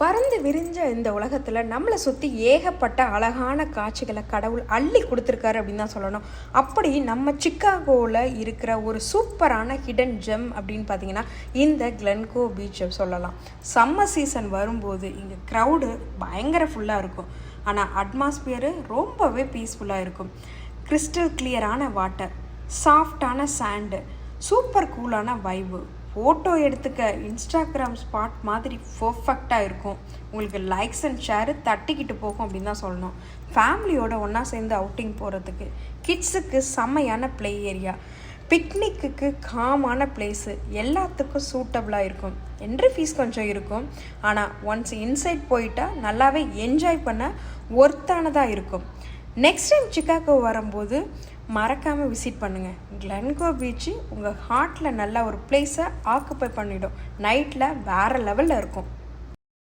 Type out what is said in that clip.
பறந்து விரிஞ்ச இந்த உலகத்தில் நம்மளை சுற்றி ஏகப்பட்ட அழகான காட்சிகளை கடவுள் அள்ளி கொடுத்துருக்காரு அப்படின்னு தான் சொல்லணும். அப்படி நம்ம சிக்காகோவில் இருக்கிற ஒரு சூப்பரான ஹிடன் ஜெம் அப்படின்னு பார்த்தீங்கன்னா இந்த கிளென்கோ பீச் சொல்லலாம். சம்மர் சீசன் வரும்போது இங்கே க்ரௌடு பயங்கர ஃபுல்லாக இருக்கும். ஆனால் அட்மாஸ்பியரு ரொம்பவே பீஸ்ஃபுல்லாக இருக்கும். கிறிஸ்டல் கிளியரான வாட்டர், சாஃப்டான சாண்டு, சூப்பர் கூலான வைபு, ஃபோட்டோ எடுத்துக்க இன்ஸ்டாகிராம் ஸ்பாட் மாதிரி பர்ஃபெக்டாக இருக்கும். உங்களுக்கு லைக்ஸ் அண்ட் ஷேரு தட்டிக்கிட்டு போகும் அப்படின்னு தான் சொல்லணும். ஃபேமிலியோட ஒன்றா சேர்ந்து அவுட்டிங் போகிறதுக்கு, கிட்ஸுக்கு செம்மையான ப்ளே ஏரியா, பிக்னிக்கு காமான பிளேஸு, எல்லாத்துக்கும் சூட்டபுளாக இருக்கும். என்ட்ரி ஃபீஸ் கொஞ்சம் இருக்கும், ஆனால் ஒன்ஸ் இன்சைட் போயிட்டால் நல்லாவே என்ஜாய் பண்ண ஒர்த்தானதாக இருக்கும். நெக்ஸ்ட் டைம் சிக்காகோ வரும்போது மறக்காமல் விசிட் பண்ணுங்கள். கிளென்கோ பீச்சு உங்கள் ஹார்ட்டில் நல்ல ஒரு பிளேஸை ஆக்குப்பை பண்ணிடும். நைட்டில் வேறு லெவலில் இருக்கும்.